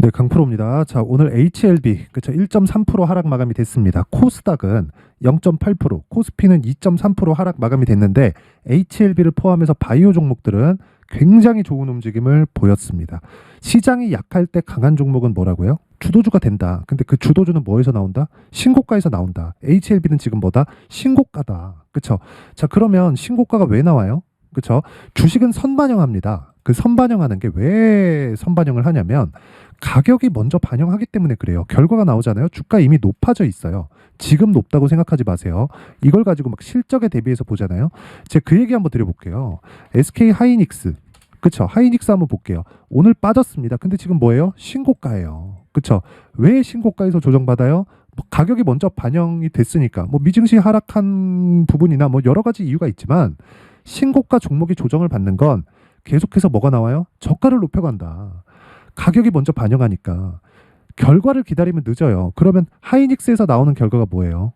네, 강프로입니다. 자, 오늘 HLB, 그쵸, 1.3% 하락 마감이 됐습니다. 코스닥은 0.8%, 코스피는 2.3% 하락 마감이 됐는데 HLB를 포함해서 바이오 종목들은 굉장히 좋은 움직임을 보였습니다. 시장이 약할 때 강한 종목은 뭐라고요? 주도주가 된다. 근데 그 주도주는 뭐에서 나온다? 신고가에서 나온다. HLB는 지금 뭐다? 신고가다. 그쵸? 자, 그러면 신고가가 왜 나와요? 그쵸? 주식은 선반영합니다. 그 선반영하는 게 왜 선반영을 하냐면 가격이 먼저 반영하기 때문에 그래요. 결과가 나오잖아요. 주가 이미 높아져 있어요. 지금 높다고 생각하지 마세요. 이걸 가지고 막 실적에 대비해서 보잖아요. 제가 그 얘기 한번 드려볼게요. SK 하이닉스. 그쵸. 하이닉스 한번 볼게요. 오늘 빠졌습니다. 근데 지금 뭐예요? 신고가예요. 그쵸. 왜 신고가에서 조정받아요? 뭐 가격이 먼저 반영이 됐으니까. 뭐 미증시 하락한 부분이나 뭐 여러 가지 이유가 있지만 신고가 종목이 조정을 받는 건 계속해서 뭐가 나와요? 저가를 높여간다. 가격이 먼저 반영하니까 결과를 기다리면 늦어요. 그러면 하이닉스에서 나오는 결과가 뭐예요?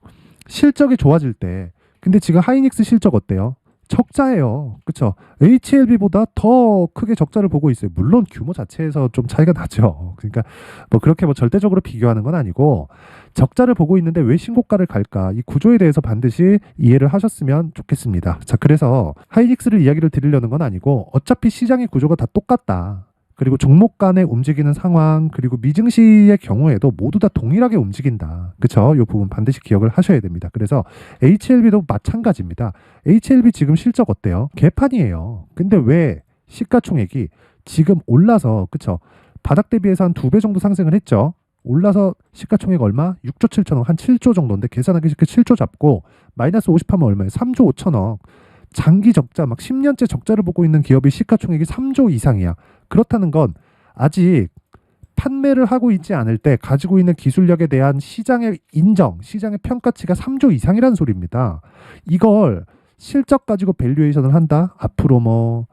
실적이 좋아질 때. 근데 지금 하이닉스 실적 어때요? 적자예요. 그쵸? HLB보다 더 크게 적자를 보고 있어요. 물론 규모 자체에서 좀 차이가 나죠. 그러니까 뭐 그렇게 뭐 절대적으로 비교하는 건 아니고 적자를 보고 있는데 왜 신고가를 갈까? 이 구조에 대해서 반드시 이해를 하셨으면 좋겠습니다. 자, 그래서 하이닉스를 이야기를 드리려는 건 아니고 어차피 시장의 구조가 다 똑같다. 그리고 종목 간에 움직이는 상황, 그리고 미증시의 경우에도 모두 다 동일하게 움직인다. 그쵸? 이 부분 반드시 기억을 하셔야 됩니다. 그래서 HLB도 마찬가지입니다. HLB 지금 실적 어때요? 개판이에요. 근데 왜 시가총액이 지금 올라서, 그쵸? 바닥 대비해서 한 2배 정도 상승을 했죠. 올라서 시가총액 얼마? 6조 7천억, 한 7조 정도인데 계산하기 쉽게 7조 잡고 마이너스 50하면 얼마예요? 3조 5천억. 장기 적자, 막 10년째 적자를 보고 있는 기업이 시가총액이 3조 이상이야. 그렇다는 건 아직 판매를 하고 있지 않을 때 가지고 있는 기술력에 대한 시장의 인정, 시장의 평가치가 3조 이상이라는 소리입니다. 이걸 실적 가지고 밸류에이션을 한다? 앞으로 뭐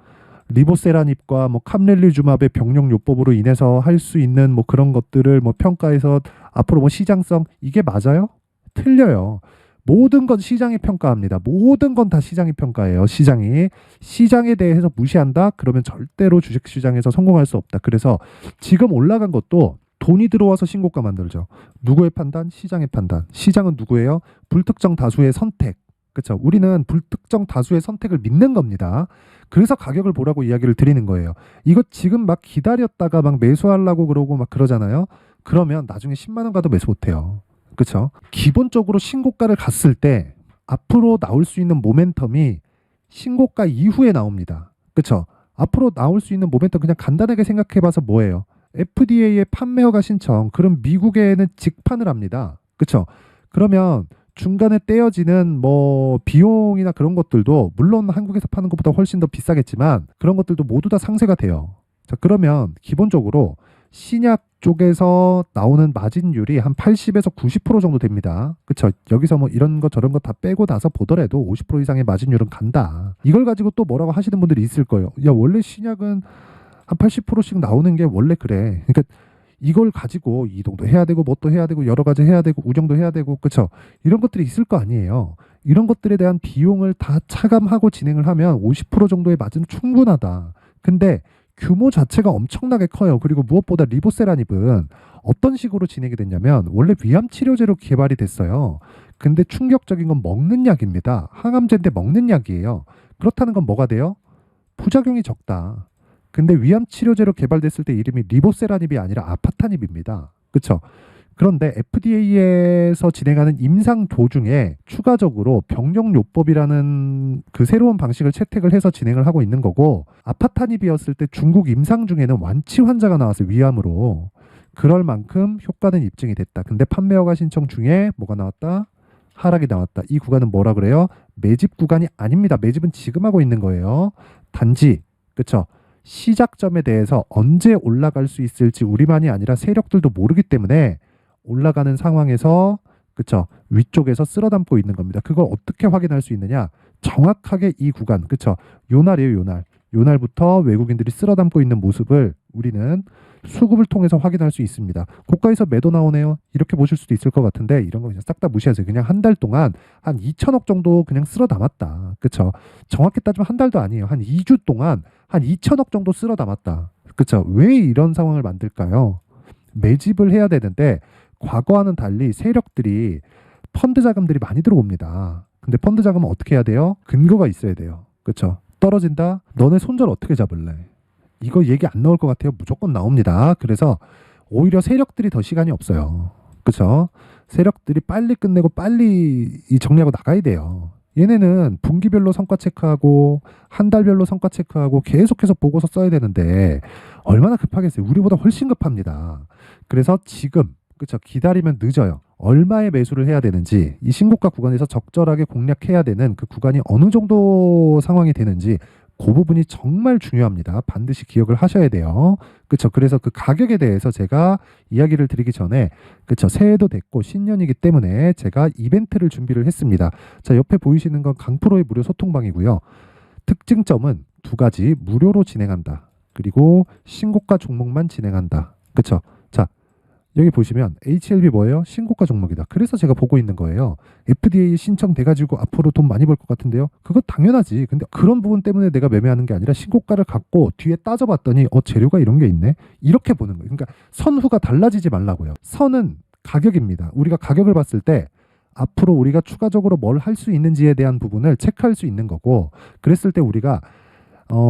리보세라닙과 뭐 캄렐리주맙의 병력요법으로 인해서 할 수 있는 뭐 그런 것들을 뭐 평가해서 앞으로 뭐 시장성, 이게 맞아요? 틀려요. 모든 건 시장이 평가합니다. 모든 건 다 시장이 평가해요. 시장에 대해서 무시한다? 그러면 절대로 주식시장에서 성공할 수 없다. 그래서 지금 올라간 것도 돈이 들어와서 신고가 만들죠. 누구의 판단? 시장의 판단. 시장은 누구예요? 불특정 다수의 선택. 그렇죠. 우리는 불특정 다수의 선택을 믿는 겁니다. 그래서 가격을 보라고 이야기를 드리는 거예요. 이거 지금 막 기다렸다가 막 매수하려고 그러고 막 그러잖아요. 그러면 나중에 10만 원 가도 매수 못해요. 그렇죠. 기본적으로 신고가를 갔을 때 앞으로 나올 수 있는 모멘텀이 신고가 이후에 나옵니다. 그렇죠. 앞으로 나올 수 있는 모멘텀 그냥 간단하게 생각해봐서 뭐예요? FDA의 판매 허가 신청. 그럼 미국에는 직판을 합니다. 그렇죠. 그러면 중간에 떼어지는 뭐 비용이나 그런 것들도 물론 한국에서 파는 것보다 훨씬 더 비싸겠지만 그런 것들도 모두 다 상쇄가 돼요. 자, 그러면 기본적으로 신약 쪽에서 나오는 마진율이 한 80에서 90% 정도 됩니다. 그쵸? 여기서 뭐 이런 거 저런 거 다 빼고 나서 보더라도 50% 이상의 마진율은 간다. 이걸 가지고 또 뭐라고 하시는 분들이 있을 거예요. 야, 원래 신약은 한 80%씩 나오는 게 원래 그래. 그러니까 이걸 가지고 이동도 해야 되고 뭣도 해야 되고 여러 가지 해야 되고 운영도 해야 되고 그쵸? 이런 것들이 있을 거 아니에요. 이런 것들에 대한 비용을 다 차감하고 진행을 하면 50% 정도의 마진은 충분하다. 근데 규모 자체가 엄청나게 커요. 그리고 무엇보다 리보세라닙은 어떤 식으로 진행이 됐냐면 원래 위암 치료제로 개발이 됐어요. 근데 충격적인 건 먹는 약입니다. 항암제인데 먹는 약이에요. 그렇다는 건 뭐가 돼요? 부작용이 적다. 근데 위암 치료제로 개발됐을 때 이름이 리보세라닙이 아니라 아파타닙입니다. 그렇죠? 그런데 FDA에서 진행하는 임상 도중에 추가적으로 병력요법이라는 그 새로운 방식을 채택을 해서 진행을 하고 있는 거고 아파타닙이었을 때 중국 임상 중에는 완치 환자가 나왔어요. 위암으로. 그럴 만큼 효과는 입증이 됐다. 근데 판매 허가 신청 중에 뭐가 나왔다? 하락이 나왔다. 이 구간은 뭐라 그래요? 매집 구간이 아닙니다. 매집은 지금 하고 있는 거예요. 단지 그쵸? 시작점에 대해서 언제 올라갈 수 있을지 우리만이 아니라 세력들도 모르기 때문에 올라가는 상황에서 그쵸 위쪽에서 쓸어담고 있는 겁니다. 그걸 어떻게 확인할 수 있느냐? 정확하게 이 구간 그쵸 요날이에요. 요날부터 외국인들이 쓸어담고 있는 모습을 우리는 수급을 통해서 확인할 수 있습니다. 고가에서 매도 나오네요. 이렇게 보실 수도 있을 것 같은데 이런 거 그냥 싹 다 무시하세요. 그냥 한 달 동안 한 2천억 정도 그냥 쓸어 담았다. 그쵸? 정확히 따지면 한 달도 아니에요. 한 2주 동안 한 2천억 정도 쓸어 담았다. 그쵸? 왜 이런 상황을 만들까요? 매집을 해야 되는데 과거와는 달리 세력들이 펀드 자금들이 많이 들어옵니다. 근데 펀드 자금은 어떻게 해야 돼요? 근거가 있어야 돼요. 그렇죠? 떨어진다? 너네 손절 어떻게 잡을래? 이거 얘기 안 나올 것 같아요. 무조건 나옵니다. 그래서 오히려 세력들이 더 시간이 없어요. 그렇죠? 세력들이 빨리 끝내고 빨리 이 정리하고 나가야 돼요. 얘네는 분기별로 성과 체크하고 한 달별로 성과 체크하고 계속해서 보고서 써야 되는데 얼마나 급하겠어요. 우리보다 훨씬 급합니다. 그래서 지금 그렇죠. 기다리면 늦어요. 얼마의 매수를 해야 되는지 이 신고가 구간에서 적절하게 공략해야 되는 그 구간이 어느 정도 상황이 되는지 그 부분이 정말 중요합니다. 반드시 기억을 하셔야 돼요. 그렇죠. 그래서 그 가격에 대해서 제가 이야기를 드리기 전에 그렇죠. 새해도 됐고 신년이기 때문에 제가 이벤트를 준비를 했습니다. 자, 옆에 보이시는 건 강프로의 무료 소통방이고요. 특징점은 두 가지. 무료로 진행한다. 그리고 신고가 종목만 진행한다. 그렇죠. 자, 여기 보시면 HLB 뭐예요? 신고가 종목이다. 그래서 제가 보고 있는 거예요. FDA 신청돼가지고 앞으로 돈 많이 벌 것 같은데요. 그거 당연하지. 근데 그런 부분 때문에 내가 매매하는 게 아니라 신고가를 갖고 뒤에 따져봤더니 재료가 이런 게 있네. 이렇게 보는 거예요. 그러니까 선후가 달라지지 말라고요. 선은 가격입니다. 우리가 가격을 봤을 때 앞으로 우리가 추가적으로 뭘 할 수 있는지에 대한 부분을 체크할 수 있는 거고, 그랬을 때 우리가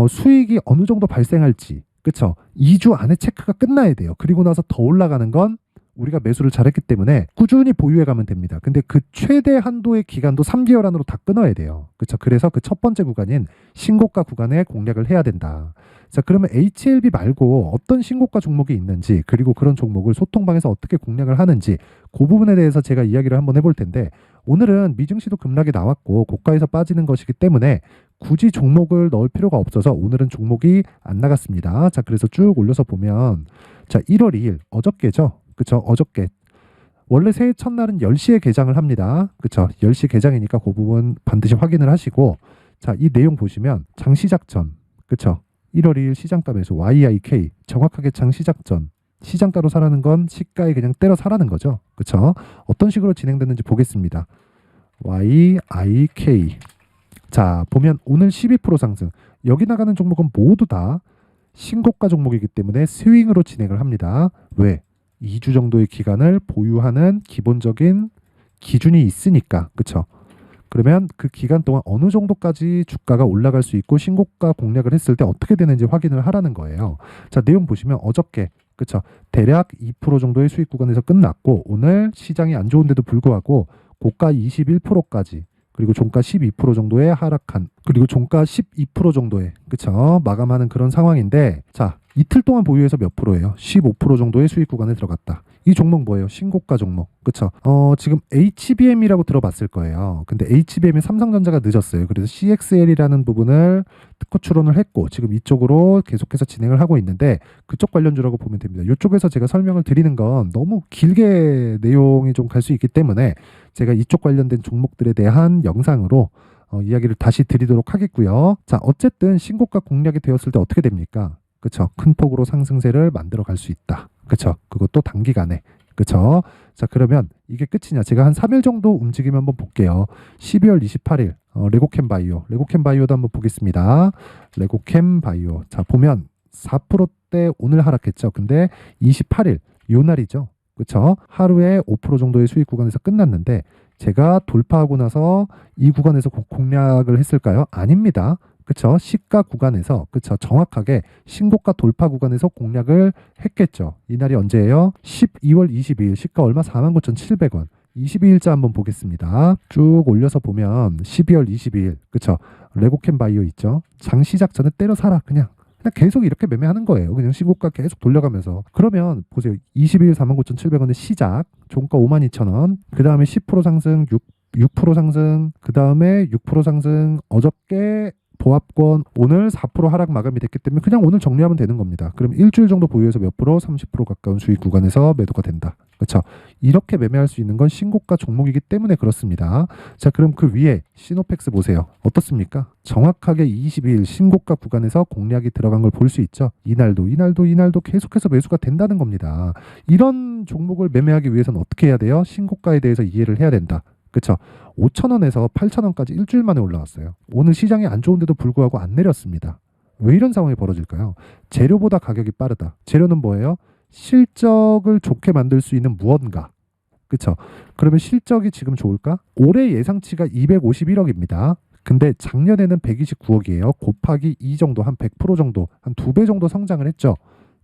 수익이 어느 정도 발생할지, 그쵸? 2주 안에 체크가 끝나야 돼요. 그리고 나서 더 올라가는 건 우리가 매수를 잘했기 때문에 꾸준히 보유해 가면 됩니다. 근데 그 최대 한도의 기간도 3개월 안으로 다 끊어야 돼요. 그쵸? 그래서 그 첫 번째 구간인 신고가 구간에 공략을 해야 된다. 자, 그러면 HLB 말고 어떤 신고가 종목이 있는지, 그리고 그런 종목을 소통방에서 어떻게 공략을 하는지, 그 부분에 대해서 제가 이야기를 한번 해볼 텐데, 오늘은 미증시도 급락이 나왔고 고가에서 빠지는 것이기 때문에 굳이 종목을 넣을 필요가 없어서 오늘은 종목이 안 나갔습니다. 자, 그래서 쭉 올려서 보면, 자, 1월 2일 어저께죠. 그쵸? 어저께. 원래 새해 첫날은 10시에 개장을 합니다. 그쵸? 10시 개장이니까 그 부분 반드시 확인을 하시고, 자, 이 내용 보시면 장시작 전, 그쵸? 1월 2일 시장가 매수 YIK, 정확하게 장시작 전, 시장가로 사라는 건 시가에 그냥 때려 사라는 거죠. 그쵸? 어떤 식으로 진행됐는지 보겠습니다. YIK. 자, 보면 오늘 12% 상승. 여기 나가는 종목은 모두 다 신고가 종목이기 때문에 스윙으로 진행을 합니다. 왜? 2주 정도의 기간을 보유하는 기본적인 기준이 있으니까. 그쵸? 그러면 그 기간 동안 어느 정도까지 주가가 올라갈 수 있고 신고가 공략을 했을 때 어떻게 되는지 확인을 하라는 거예요. 자, 내용 보시면 어저께, 그쵸? 대략 2% 정도의 수익 구간에서 끝났고, 오늘 시장이 안 좋은데도 불구하고 고가 21%까지, 그리고 종가 12% 정도에 하락한, 그리고 종가 12% 정도에, 그쵸? 마감하는 그런 상황인데, 자, 이틀 동안 보유해서 몇 프로예요? 15% 정도의 수익 구간에 들어갔다. 이 종목 뭐예요? 신고가 종목. 그쵸? 지금 HBM이라고 들어봤을 거예요. 근데 HBM이 삼성전자가 늦었어요. 그래서 CXL이라는 부분을 특허 출원을 했고, 지금 이쪽으로 계속해서 진행을 하고 있는데, 그쪽 관련주라고 보면 됩니다. 이쪽에서 제가 설명을 드리는 건 너무 길게 내용이 좀 갈 수 있기 때문에 제가 이쪽 관련된 종목들에 대한 영상으로 이야기를 다시 드리도록 하겠고요. 자, 어쨌든 신고가 공략이 되었을 때 어떻게 됩니까? 그쵸? 큰 폭으로 상승세를 만들어 갈 수 있다. 그쵸? 그것도 단기간에. 그쵸? 자, 그러면 이게 끝이냐? 제가 한 3일 정도 움직임 한번 볼게요. 12월 28일 레고캠 바이오. 레고캠 바이오도 한번 보겠습니다. 레고캠 바이오. 자, 보면 4%대 오늘 하락했죠. 근데 28일 요 날이죠. 그쵸? 하루에 5% 정도의 수익 구간에서 끝났는데, 제가 돌파하고 나서 이 구간에서 공략을 했을까요? 아닙니다. 그쵸? 시가 구간에서, 그쵸? 정확하게 신고가 돌파 구간에서 공략을 했겠죠. 이날이 언제예요? 12월 22일. 시가 얼마? 49,700원. 22일자 한번 보겠습니다. 쭉 올려서 보면 12월 22일. 그쵸? 레고캠 바이오 있죠? 장 시작 전에 때려 사라. 그냥 계속 이렇게 매매하는 거예요. 그냥 신고가 계속 돌려가면서. 그러면 보세요. 22일 49,700원의 시작. 종가 52,000원. 그 다음에 10% 상승, 6% 상승. 그 다음에 6% 상승. 어저께 보합권 오늘 4% 하락 마감이 됐기 때문에 그냥 오늘 정리하면 되는 겁니다. 그럼 일주일 정도 보유해서 몇 프로? 30% 가까운 수익 구간에서 매도가 된다. 그렇죠? 이렇게 매매할 수 있는 건 신고가 종목이기 때문에 그렇습니다. 자, 그럼 그 위에 시노펙스 보세요. 어떻습니까? 정확하게 22일 신고가 구간에서 공략이 들어간 걸 볼 수 있죠. 이날도 계속해서 매수가 된다는 겁니다. 이런 종목을 매매하기 위해서는 어떻게 해야 돼요? 신고가에 대해서 이해를 해야 된다. 그렇죠? 5,000원에서 8,000원까지 일주일 만에 올라왔어요. 오늘 시장이 안 좋은데도 불구하고 안 내렸습니다. 왜 이런 상황이 벌어질까요? 재료보다 가격이 빠르다. 재료는 뭐예요? 실적을 좋게 만들 수 있는 무언가. 그쵸? 그러면 실적이 지금 좋을까? 올해 예상치가 251억입니다. 근데 작년에는 129억이에요. 곱하기 2 정도, 한 100% 정도, 한 2배 정도 성장을 했죠.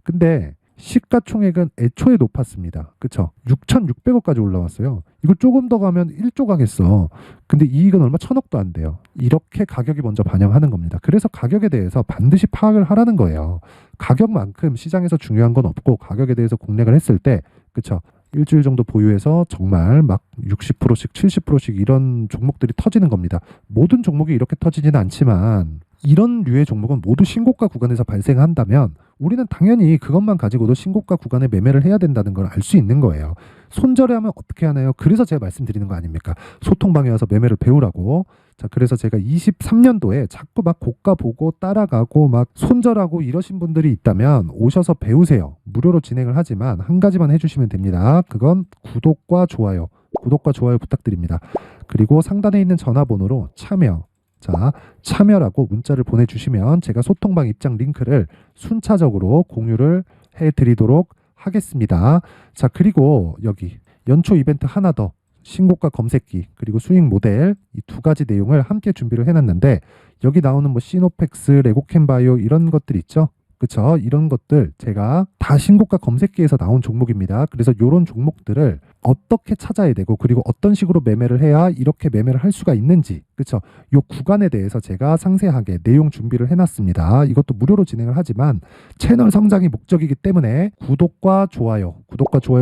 근데 시가총액은 애초에 높았습니다. 그쵸? 6,600억까지 올라왔어요. 이거 조금 더 가면 1조 가겠어. 근데 이익은 얼마? 1,000억도 안 돼요. 이렇게 가격이 먼저 반영하는 겁니다. 그래서 가격에 대해서 반드시 파악을 하라는 거예요. 가격만큼 시장에서 중요한 건 없고, 가격에 대해서 공략을 했을 때, 그쵸? 일주일 정도 보유해서 정말 막 60%씩 70%씩 이런 종목들이 터지는 겁니다. 모든 종목이 이렇게 터지지는 않지만 이런 류의 종목은 모두 신고가 구간에서 발생한다면 우리는 당연히 그것만 가지고도 신고가 구간에 매매를 해야 된다는 걸 알 수 있는 거예요. 손절하면 어떻게 하나요? 그래서 제가 말씀드리는 거 아닙니까? 소통방에 와서 매매를 배우라고. 자, 그래서 제가 23년도에 자꾸 막 고가 보고 따라가고 막 손절하고 이러신 분들이 있다면 오셔서 배우세요. 무료로 진행을 하지만 한 가지만 해주시면 됩니다. 그건 구독과 좋아요. 구독과 좋아요 부탁드립니다. 그리고 상단에 있는 전화번호로 참여. 자, 참여라고 문자를 보내주시면 제가 소통방 입장 링크를 순차적으로 공유를 해드리도록 하겠습니다. 자, 그리고 여기 연초 이벤트 하나 더. 신고가 검색기 그리고 수익 모델 이 두 가지 내용을 함께 준비를 해놨는데 여기 나오는 뭐 시노펙스, 레고캠바이오 이런 것들 있죠. 그쵸? 이런 것들 제가 다 신고가 검색기에서 나온 종목입니다. 그래서 이런 종목들을 어떻게 찾아야 되고 그리고 어떤 식으로 매매를 해야 이렇게 매매를 할 수가 있는지 그쵸? 이 구간에 대해서 제가 상세하게 내용 준비를 해놨습니다. 이것도 무료로 진행을 하지만 채널 성장이 목적이기 때문에 구독과 좋아요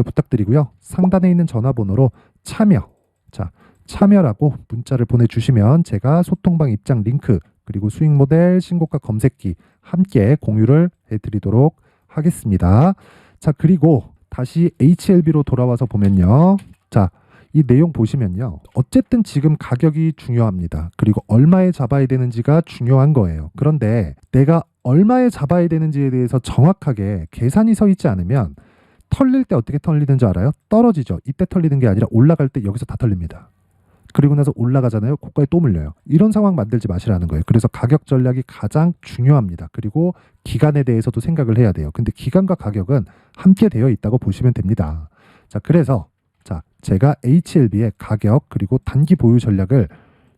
부탁드리고요. 상단에 있는 전화번호로 참여. 자, 참여라고 문자를 보내주시면 제가 소통방 입장 링크 그리고 수익 모델 신고가 검색기 함께 공유를 해드리도록 하겠습니다. 자, 그리고 다시 HLB로 돌아와서 보면요. 자, 이 내용 보시면요. 어쨌든 지금 가격이 중요합니다. 그리고 얼마에 잡아야 되는지가 중요한 거예요. 그런데 내가 얼마에 잡아야 되는지에 대해서 정확하게 계산이 서 있지 않으면 털릴 때 어떻게 털리는 줄 알아요? 떨어지죠. 이때 털리는 게 아니라 올라갈 때 여기서 다 털립니다. 그리고 나서 올라가잖아요. 고가에 또 물려요. 이런 상황 만들지 마시라는 거예요. 그래서 가격 전략이 가장 중요합니다. 그리고 기간에 대해서도 생각을 해야 돼요. 근데 기간과 가격은 함께 되어 있다고 보시면 됩니다. 자, 그래서 제가 HLB의 가격 그리고 단기 보유 전략을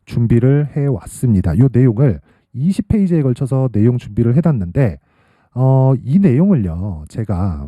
준비를 해왔습니다. 이 내용을 20페이지에 걸쳐서 내용 준비를 해놨는데 이 내용을요. 제가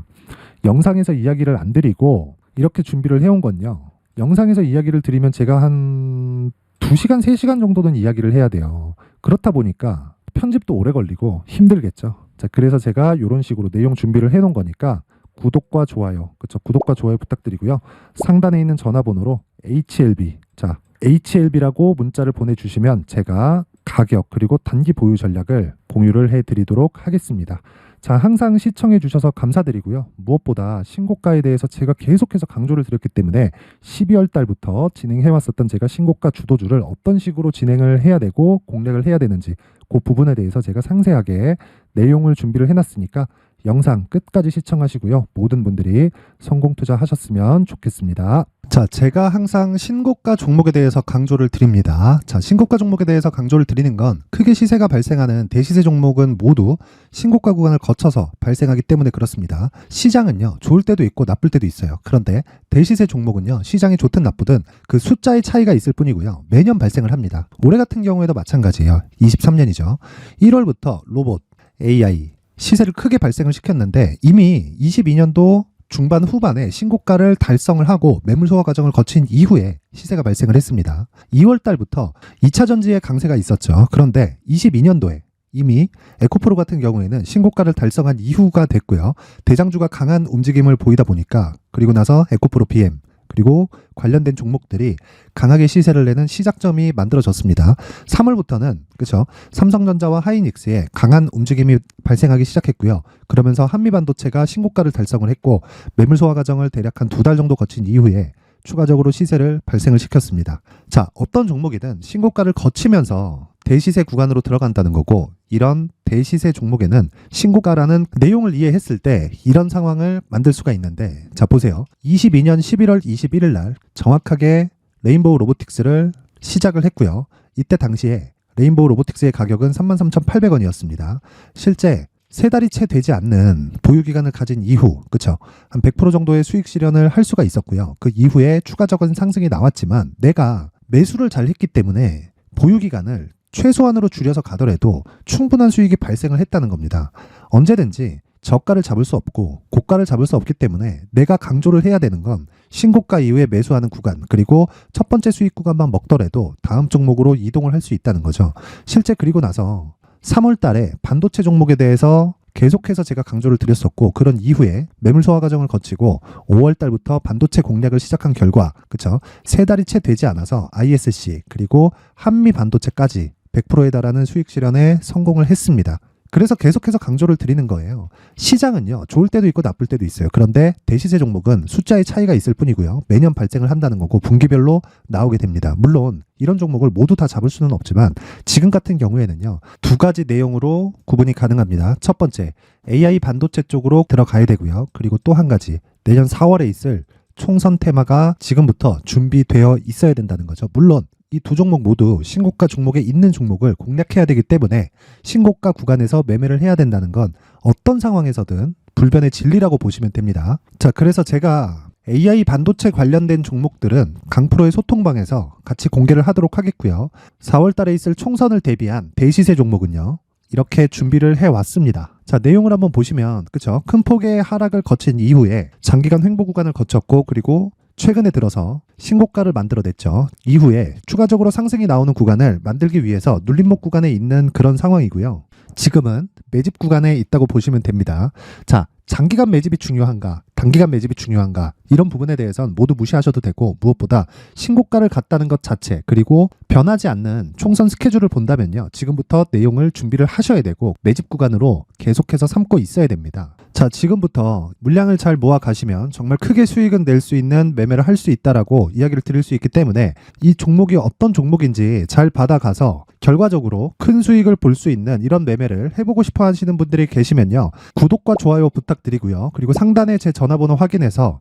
영상에서 이야기를 안 드리고 이렇게 준비를 해온 건요. 영상에서 이야기를 드리면 제가 한 2시간, 3시간 정도는 이야기를 해야 돼요. 그렇다 보니까 편집도 오래 걸리고 힘들겠죠. 자, 그래서 제가 이런 식으로 내용 준비를 해놓은 거니까 구독과 좋아요, 그렇죠? 구독과 좋아요 부탁드리고요. 상단에 있는 전화번호로 HLB, 자, HLB라고 문자를 보내주시면 제가 가격 그리고 단기 보유 전략을 공유를 해드리도록 하겠습니다. 자, 항상 시청해 주셔서 감사드리고요. 무엇보다 신고가에 대해서 제가 계속해서 강조를 드렸기 때문에 12월 달부터 진행해 왔었던 제가 신고가 주도주를 어떤 식으로 진행을 해야 되고 공략을 해야 되는지 그 부분에 대해서 제가 상세하게 내용을 준비를 해놨으니까 영상 끝까지 시청하시고요. 모든 분들이 성공 투자하셨으면 좋겠습니다. 자, 제가 항상 신고가 종목에 대해서 강조를 드립니다. 자, 신고가 종목에 대해서 강조를 드리는 건 크게 시세가 발생하는 대시세 종목은 모두 신고가 구간을 거쳐서 발생하기 때문에 그렇습니다. 시장은요, 좋을 때도 있고 나쁠 때도 있어요. 그런데 대시세 종목은요, 시장이 좋든 나쁘든 그 숫자의 차이가 있을 뿐이고요. 매년 발생을 합니다. 올해 같은 경우에도 마찬가지예요. 23년이죠. 1월부터 로봇, AI, 시세를 크게 발생을 시켰는데 이미 22년도 중반 후반에 신고가를 달성을 하고 매물 소화 과정을 거친 이후에 시세가 발생을 했습니다. 2월 달부터 2차 전지의 강세가 있었죠. 그런데 22년도에 이미 에코프로 같은 경우에는 신고가를 달성한 이후가 됐고요. 대장주가 강한 움직임을 보이다 보니까 그리고 나서 에코프로 BM 그리고 관련된 종목들이 강하게 시세를 내는 시작점이 만들어졌습니다. 3월부터는 그렇죠. 삼성전자와 하이닉스에 강한 움직임이 발생하기 시작했고요. 그러면서 한미반도체가 신고가를 달성을 했고 매물 소화 과정을 대략 한 2달 정도 거친 이후에 추가적으로 시세를 발생을 시켰습니다. 자, 어떤 종목이든 신고가를 거치면서 대시세 구간으로 들어간다는 거고 이런 대시세 종목에는 신고가라는 내용을 이해했을 때 이런 상황을 만들 수가 있는데 자, 보세요. 22년 11월 21일 날 정확하게 레인보우 로보틱스를 시작을 했고요. 이때 당시에 레인보우 로보틱스의 가격은 33,800원이었습니다. 실제 3달이 채 되지 않는 보유기간을 가진 이후, 그쵸? 한 100% 정도의 수익 실현을 할 수가 있었고요. 그 이후에 추가적인 상승이 나왔지만 내가 매수를 잘 했기 때문에 보유기간을 최소한으로 줄여서 가더라도 충분한 수익이 발생을 했다는 겁니다. 언제든지 저가를 잡을 수 없고 고가를 잡을 수 없기 때문에 내가 강조를 해야 되는 건 신고가 이후에 매수하는 구간, 그리고 첫 번째 수익 구간만 먹더라도 다음 종목으로 이동을 할 수 있다는 거죠. 실제 그리고 나서 3월 달에 반도체 종목에 대해서 계속해서 제가 강조를 드렸었고, 그런 이후에 매물 소화 과정을 거치고 5월 달부터 반도체 공략을 시작한 결과, 그쵸? 3달이 채 되지 않아서 ISC 그리고 한미 반도체까지 100%에 달하는 수익 실현에 성공을 했습니다. 그래서 계속해서 강조를 드리는 거예요. 시장은요, 좋을 때도 있고 나쁠 때도 있어요. 그런데 대시세 종목은 숫자의 차이가 있을 뿐이고요. 매년 발생을 한다는 거고 분기별로 나오게 됩니다. 물론 이런 종목을 모두 다 잡을 수는 없지만 지금 같은 경우에는요, 2가지 내용으로 구분이 가능합니다. 첫 번째, AI 반도체 쪽으로 들어가야 되고요. 그리고 또 한 가지, 내년 4월에 있을 총선 테마가 지금부터 준비되어 있어야 된다는 거죠. 물론 이 두 종목 모두 신고가 종목에 있는 종목을 공략해야 되기 때문에 신고가 구간에서 매매를 해야 된다는 건 어떤 상황에서든 불변의 진리라고 보시면 됩니다. 자, 그래서 제가 AI 반도체 관련된 종목들은 강프로의 소통방에서 같이 공개를 하도록 하겠고요. 4월 달에 있을 총선을 대비한 대시세 종목은요, 이렇게 준비를 해왔습니다. 자, 내용을 한번 보시면, 그쵸? 큰 폭의 하락을 거친 이후에 장기간 횡보 구간을 거쳤고, 그리고 최근에 들어서 신고가를 만들어냈죠. 이후에 추가적으로 상승이 나오는 구간을 만들기 위해서 눌림목 구간에 있는 그런 상황이고요. 지금은 매집 구간에 있다고 보시면 됩니다. 자, 장기간 매집이 중요한가, 단기간 매집이 중요한가, 이런 부분에 대해서는 모두 무시하셔도 되고, 무엇보다 신고가를 갔다는 것 자체, 그리고 변하지 않는 총선 스케줄을 본다면요, 지금부터 내용을 준비를 하셔야 되고 매집 구간으로 계속해서 삼고 있어야 됩니다. 자, 지금부터 물량을 잘 모아 가시면 정말 크게 수익은 낼 수 있는 매매를 할 수 있다라고 이야기를 드릴 수 있기 때문에 이 종목이 어떤 종목인지 잘 받아가서 결과적으로 큰 수익을 볼 수 있는 이런 매매를 해보고 싶어 하시는 분들이 계시면요, 구독과 좋아요 부탁드리고요. 그리고 상단에 제 전화번호 확인해서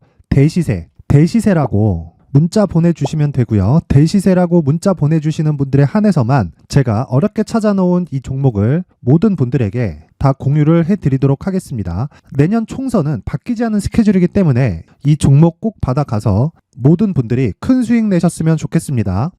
대시세라고 문자 보내주시면 되고요. 대시세라고 문자 보내주시는 분들에 한해서만 제가 어렵게 찾아놓은 이 종목을 모든 분들에게 다 공유를 해드리도록 하겠습니다. 내년 총선은 바뀌지 않은 스케줄이기 때문에 이 종목 꼭 받아가서 모든 분들이 큰 수익 내셨으면 좋겠습니다.